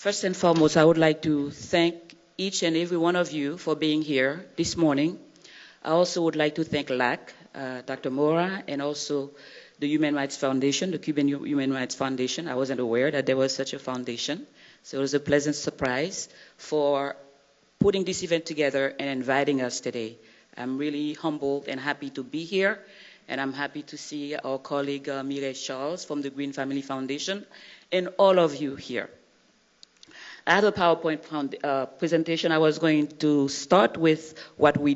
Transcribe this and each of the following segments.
First and foremost, I would like to thank each and every one of you for being here this morning. I also would like to thank LAC, Dr. Mora, and also the Human Rights Foundation, the Cuban Human Rights Foundation. I wasn't aware that there was such a foundation. So it was a pleasant surprise for putting this event together and inviting us today. I'm really humbled and happy to be here, and I'm happy to see our colleague Mireille Charles from the Green Family Foundation and all of you here. I have a PowerPoint presentation. I was going to start with what we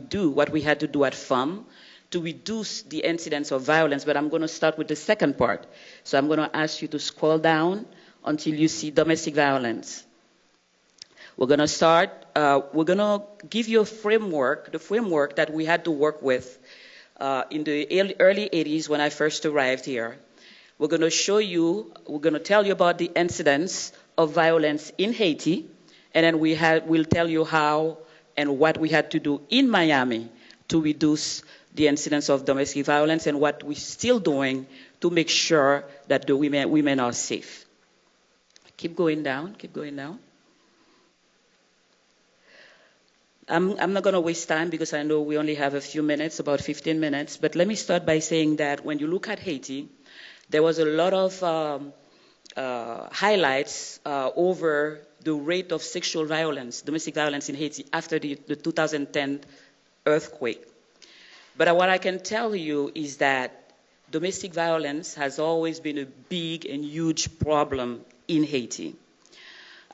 had to do at FAM to reduce the incidence of violence, but I'm going to start with the second part. So I'm going to ask you to scroll down until you see domestic violence. We're going to start, we're going to give you a framework, the framework that we had to work with in the early 80s when I first arrived here. We're going to show you, we're going to tell you about the incidence of violence in Haiti, and then we'll tell you how and what we had to do in Miami to reduce the incidence of domestic violence and what we're still doing to make sure that the women are safe. Keep going down, keep going down. I'm not going to waste time because I know we only have a few minutes, about 15 minutes, but let me start by saying that when you look at Haiti, there was a lot of highlights over the rate of sexual violence, domestic violence in Haiti after the 2010 earthquake. But what I can tell you is that domestic violence has always been a big and huge problem in Haiti.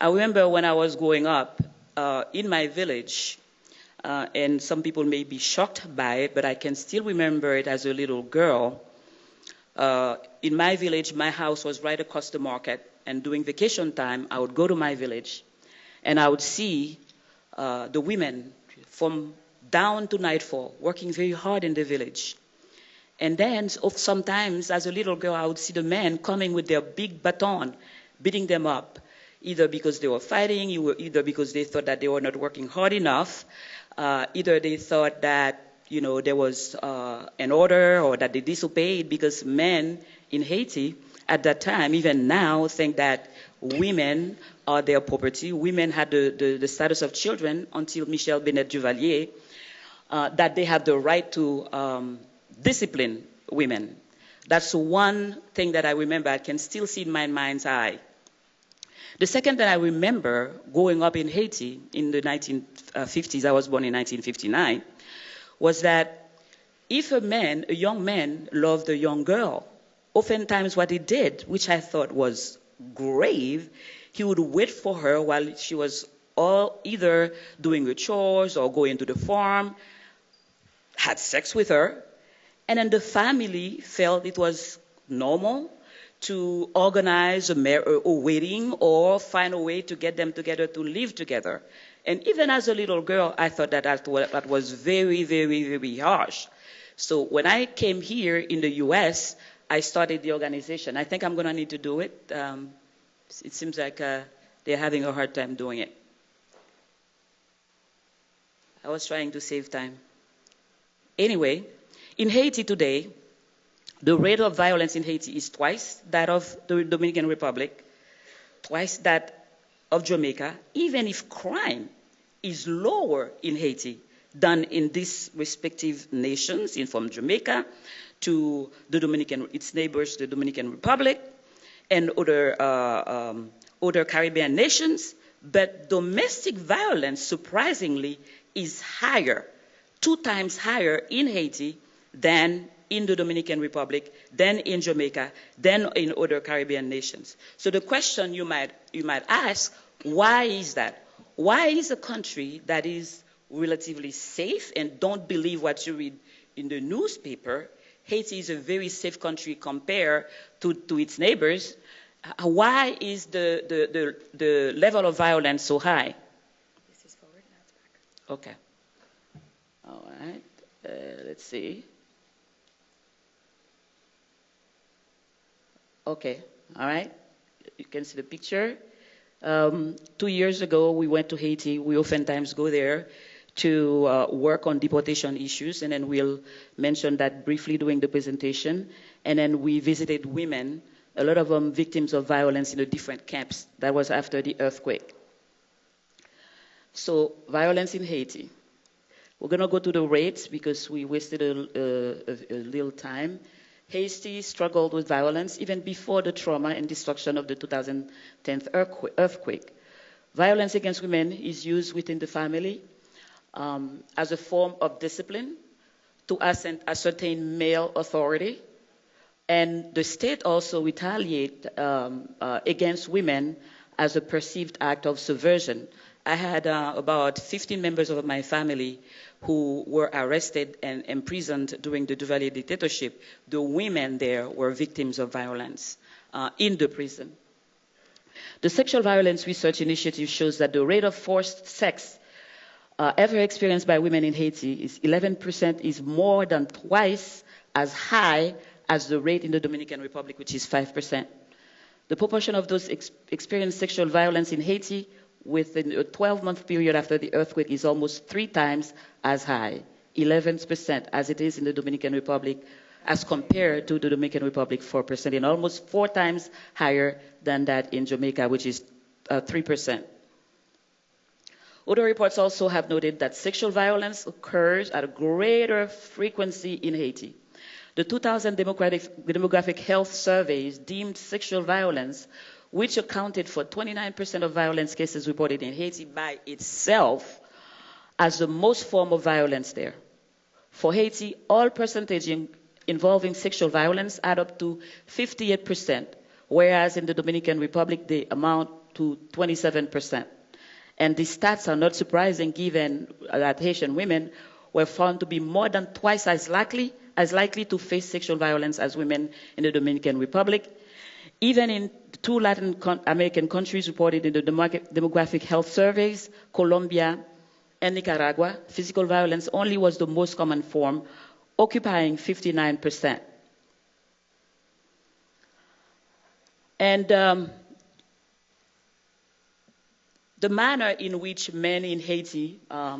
I remember when I was growing up in my village, and some people may be shocked by it, but I can still remember it as a little girl. In my village, my house was right across the market, and during vacation time, I would go to my village, and I would see the women from down to nightfall working very hard in the village. And then sometimes, as a little girl, I would see the men coming with their big baton, beating them up, either because they were fighting, either because they thought that they were not working hard enough, either they thought that there was an order or that they disobeyed, because men in Haiti at that time, even now, think that women are their property. Women had the status of children until Michel Benet Duvalier, that they have the right to discipline women. That's one thing that I remember. I can still see in my mind's eye. The second that I remember growing up in Haiti in the 1950s, I was born in 1959, was that if a young man loved a young girl, oftentimes what he did, which I thought was grave, he would wait for her while she was either doing her chores or going to the farm, had sex with her, and then the family felt it was normal to organize a wedding or find a way to get them together to live together. And even as a little girl, I thought that was very, very, very harsh. So when I came here in the US, I started the organization. I think I'm going to need to do it. It seems like they're having a hard time doing it. I was trying to save time. Anyway, in Haiti today, the rate of violence in Haiti is twice that of the Dominican Republic, twice that of Jamaica, even if crime is lower in Haiti than in these respective nations, from Jamaica to its neighbors, the Dominican Republic, and other Caribbean nations. But domestic violence, surprisingly, is higher, 2 times higher in Haiti than in the Dominican Republic, than in Jamaica, than in other Caribbean nations. So the question you might ask, why is that? Why is a country that is relatively safe, and don't believe what you read in the newspaper, Haiti is a very safe country compared to its neighbors, why is the level of violence so high? This is forward, now it's back. Okay. All right. Let's see. Okay. All right. You can see the picture. 2 years ago, we went to Haiti. We oftentimes go there to work on deportation issues, and then we'll mention that briefly during the presentation. And then we visited women a lot of them victims of violence in the different camps. That was after the earthquake. So violence in Haiti. We're going to go to the rates because we wasted a little time. Haiti struggled with violence even before the trauma and destruction of the 2010 earthquake. Violence against women is used within the family as a form of discipline to ascertain male authority. And the state also retaliates against women as a perceived act of subversion. I had about 15 members of my family who were arrested and imprisoned during the Duvalier dictatorship. The women there were victims of violence in the prison. The Sexual Violence Research Initiative shows that the rate of forced sex ever experienced by women in Haiti is 11%, is more than twice as high as the rate in the Dominican Republic, which is 5%. The proportion of those experienced sexual violence in Haiti within a 12-month period after the earthquake is almost 3 times as high, 11%, as it is in the Dominican Republic, as compared to the Dominican Republic, 4%, and almost 4 times higher than that in Jamaica, which is 3%. Other reports also have noted that sexual violence occurs at a greater frequency in Haiti. The 2000 demographic health surveys deemed sexual violence, which accounted for 29% of violence cases reported in Haiti by itself, as the most form of violence there. For Haiti, all percentage involving sexual violence add up to 58%, whereas in the Dominican Republic they amount to 27%. And these stats are not surprising given that Haitian women were found to be more than twice as likely to face sexual violence as women in the Dominican Republic. Even in 2 Latin American countries reported in the demographic health surveys, Colombia and Nicaragua, physical violence only was the most common form, occupying 59%. And the manner in which men in Haiti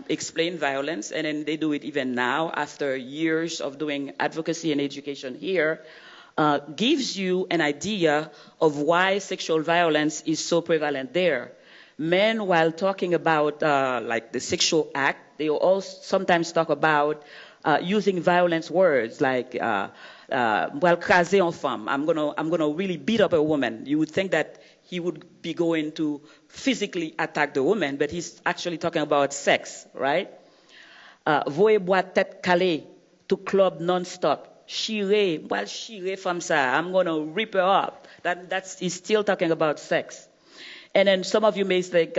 explain violence, and then they do it even now after years of doing advocacy and education here, gives you an idea of why sexual violence is so prevalent there. Men, while talking about like the sexual act, they will also sometimes talk about using violence words like well, craser en femme. I'm gonna really beat up a woman. You would think that he would be going to physically attack the woman, but he's actually talking about sex, right? Voye boîte tête calée, to club non-stop. Chire, well, chire femme ça. I'm gonna rip her up. He's still talking about sex. And then some of you may think,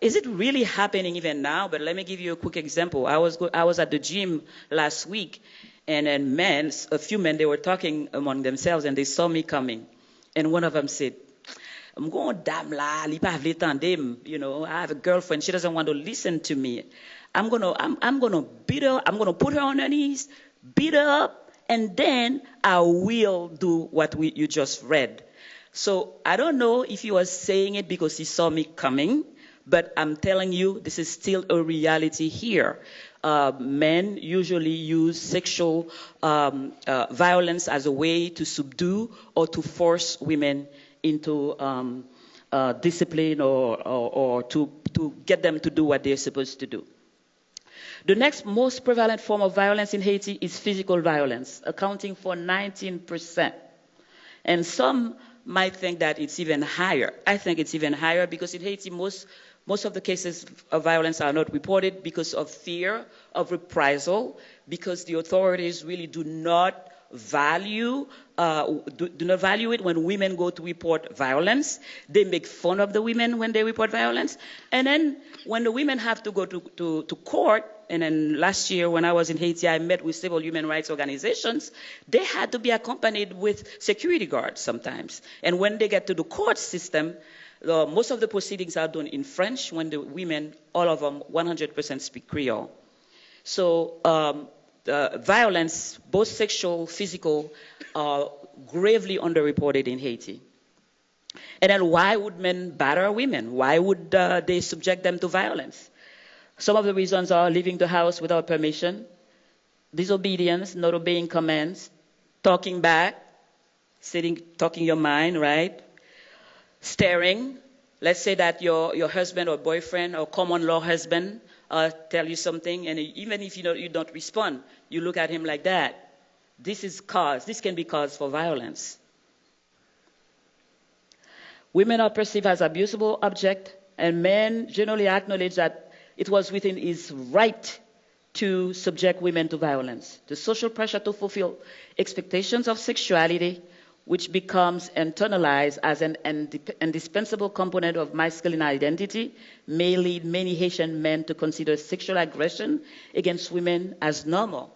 is it really happening even now? But let me give you a quick example. I was at the gym last week, and then a few men, they were talking among themselves, and they saw me coming. And one of them said, I'm going damn la, li pa vle tande, you know, I have a girlfriend, she doesn't want to listen to me. I'm gonna beat her, I'm gonna put her on her knees, beat her up, and then I will do what you just read. So I don't know if he was saying it because he saw me coming, but I'm telling you, this is still a reality here. Men usually use sexual violence as a way to subdue or to force women into discipline or to get them to do what they're supposed to do. The next most prevalent form of violence in Haiti is physical violence, accounting for 19%. And some might think that it's even higher. I think it's even higher because in Haiti, most of the cases of violence are not reported because of fear of reprisal, because the authorities really do not value it when women go to report violence. They make fun of the women when they report violence. And then when the women have to go to court, and then last year when I was in Haiti, I met with several human rights organizations. They had to be accompanied with security guards sometimes. And when they get to the court system, most of the proceedings are done in French when the women, all of them, 100% speak Creole. So violence, both sexual, physical, are gravely underreported in Haiti. And then why would men batter women? Why would they subject them to violence? Some of the reasons are leaving the house without permission, disobedience, not obeying commands, talking back, sitting, talking your mind, right? Staring. Let's say that your husband or boyfriend or common law husband tell you something, and even if you don't respond, you look at him like that. This can be cause for violence. Women are perceived as abusable object, and men generally acknowledge that it was within his right to subject women to violence. The social pressure to fulfill expectations of sexuality, which becomes internalized as an indispensable component of masculine identity, may lead many Haitian men to consider sexual aggression against women as normal.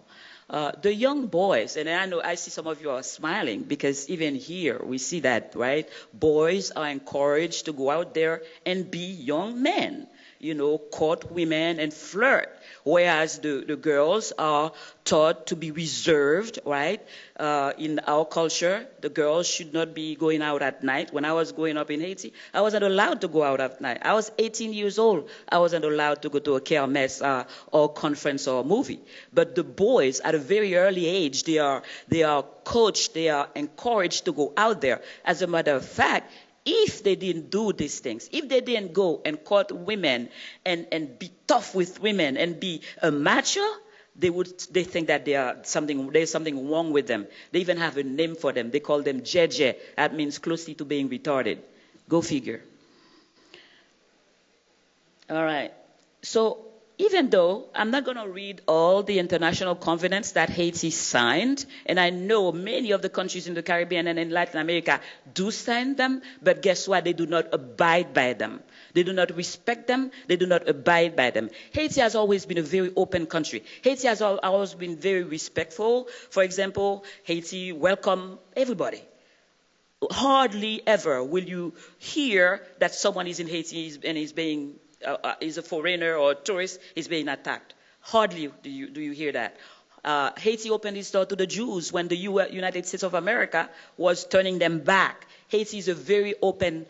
The young boys, and I see some of you are smiling because even here we see that, right? Boys are encouraged to go out there and be young men, court women and flirt, whereas the girls are taught to be reserved, right? In our culture, the girls should not be going out at night. When I was growing up in Haiti, I wasn't allowed to go out at night. I was 18 years old. I wasn't allowed to go to a kermesse or conference or movie. But the boys, at a very early age, they are coached, they are encouraged to go out there. As a matter of fact, if they didn't do these things, if they didn't go and court women and be tough with women and be a macho, they think that there's something wrong with them. They even have a name for them. They call them jeje. That means closely to being retarded. Go figure. All right. So even though I'm not going to read all the international covenants that Haiti signed, and I know many of the countries in the Caribbean and in Latin America do sign them, but guess what? They do not abide by them. They do not respect them. They do not abide by them. Haiti has always been a very open country. Haiti has always been very respectful. For example, Haiti welcomes everybody. Hardly ever will you hear that someone is in Haiti and is a foreigner or a tourist is being attacked. Hardly do you hear that. Haiti opened its door to the Jews when the United States of America was turning them back. Haiti is a very open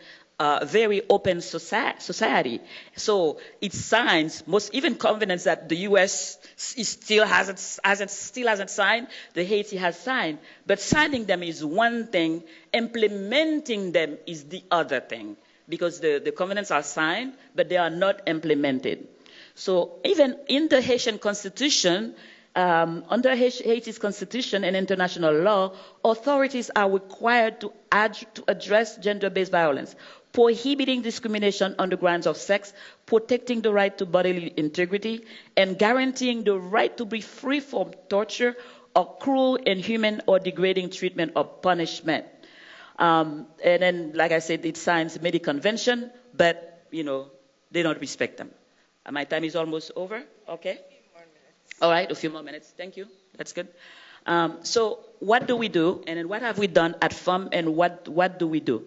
society. So it signs even covenants that the U.S. still hasn't signed. The Haiti has signed, but signing them is one thing. Implementing them is the other thing. Because the covenants are signed, but they are not implemented. So even in the Haitian Constitution, under Haiti's Constitution and international law, authorities are required to address gender-based violence, prohibiting discrimination on the grounds of sex, protecting the right to bodily integrity, and guaranteeing the right to be free from torture or cruel, inhuman, or degrading treatment or punishment. And then, like I said, it signs many convention, but, they don't respect them. My time is almost over. Okay. All right, a few more minutes. Thank you. That's good. So what do we do? And then what have we done at FAM, and what do we do?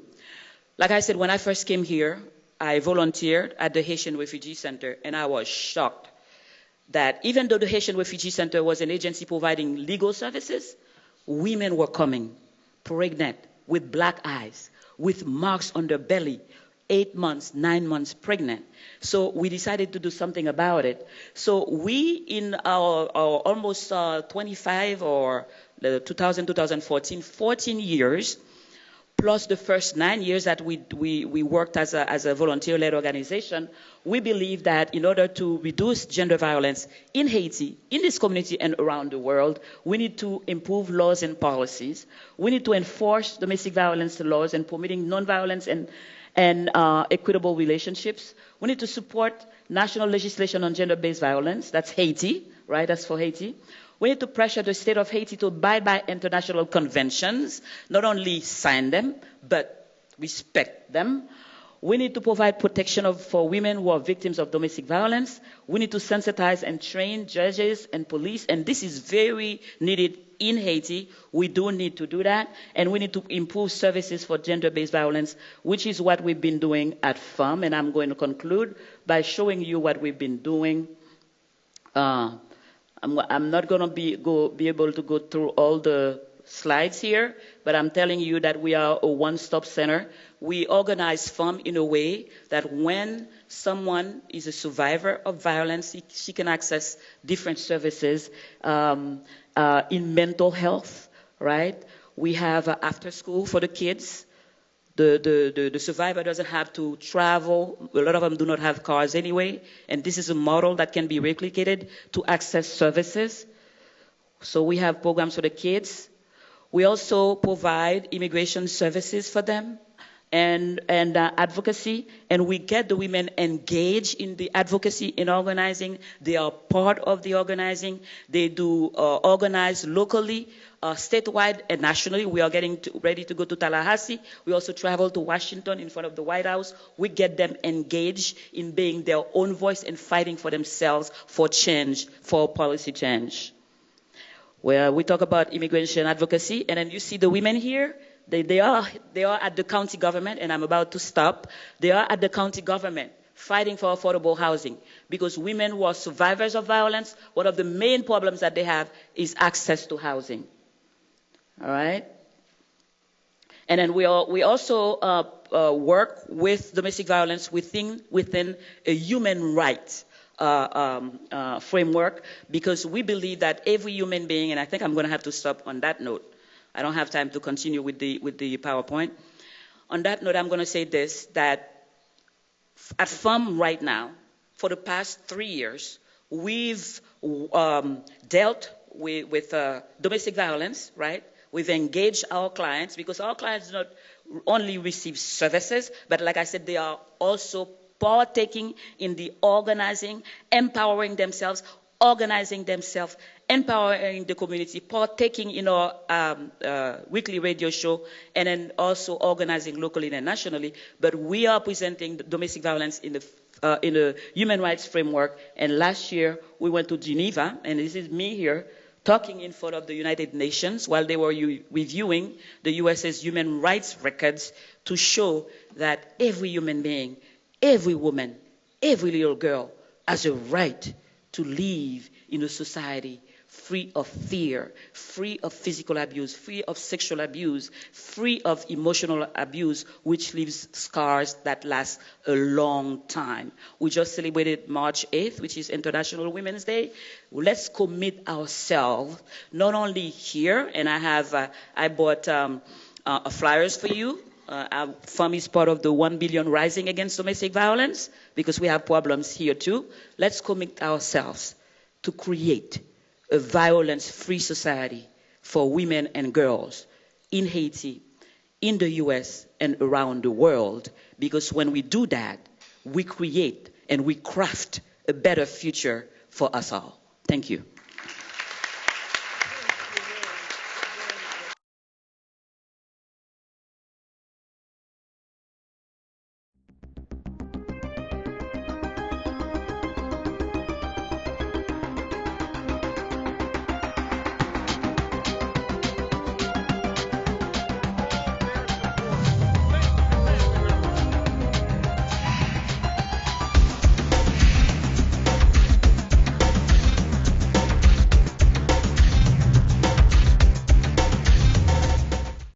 Like I said, when I first came here, I volunteered at the Haitian Refugee Center, and I was shocked that even though the Haitian Refugee Center was an agency providing legal services, women were coming pregnant, with black eyes, with marks on their belly, 8 months, 9 months pregnant. So we decided to do something about it. So we, in our almost 25 or 2014, 14 years, plus the first 9 years that we worked as a volunteer-led organization, we believe that in order to reduce gender violence in Haiti, in this community and around the world, we need to improve laws and policies. We need to enforce domestic violence laws and permitting nonviolence and equitable relationships. We need to support national legislation on gender-based violence. That's Haiti, right? That's for Haiti. We need to pressure the state of Haiti to abide by international conventions, not only sign them, but respect them. We need to provide protection for women who are victims of domestic violence. We need to sensitize and train judges and police, and this is very needed in Haiti. We do need to do that, and we need to improve services for gender-based violence, which is what we've been doing at FAM, and I'm going to conclude by showing you what we've been doing. I'm not going to be able to go through all the slides here, but I'm telling you that we are a one-stop center. We organize FAM in a way that when someone is a survivor of violence, she can access different services in mental health, right? We have after school for the kids. The survivor doesn't have to travel. A lot of them do not have cars anyway. And this is a model that can be replicated to access services. So we have programs for the kids. We also provide immigration services for them and advocacy. And we get the women engaged in the advocacy in organizing. They are part of the organizing. They do organize locally, statewide and nationally. We are getting ready to go to Tallahassee. We also travel to Washington in front of the White House. We get them engaged in being their own voice and fighting for themselves for change, for policy change. Where we talk about immigration advocacy, and then you see the women here. They are at the county government, and I'm about to stop. They are at the county government fighting for affordable housing because women who are survivors of violence, one of the main problems that they have is access to housing. All right? And then we also work with domestic violence within a human rights framework because we believe that every human being, and I think I'm going to have to stop on that note. I don't have time to continue with the PowerPoint. On that note, I'm going to say this, that at FUM right now, for the past 3 years, we've dealt with domestic violence, right? We've engaged our clients because our clients do not only receive services, but like I said, they are also partaking in the organizing, empowering themselves, organizing themselves, empowering the community, partaking in our weekly radio show, and then also organizing locally and nationally. But we are presenting domestic violence in a human rights framework. And last year, we went to Geneva, and this is me here, talking in front of the United Nations while they were reviewing the US's human rights records to show that every human being, every woman, every little girl has a right to live in a society free of fear, free of physical abuse, free of sexual abuse, free of emotional abuse, which leaves scars that last a long time. We just celebrated March 8th, which is International Women's Day. Let's commit ourselves, not only here, and I bought flyers for you. Our firm is part of the 1 billion Rising Against Domestic Violence because we have problems here too. Let's commit ourselves to create a violence-free society for women and girls in Haiti, in the US, and around the world. Because when we do that, we create and we craft a better future for us all. Thank you.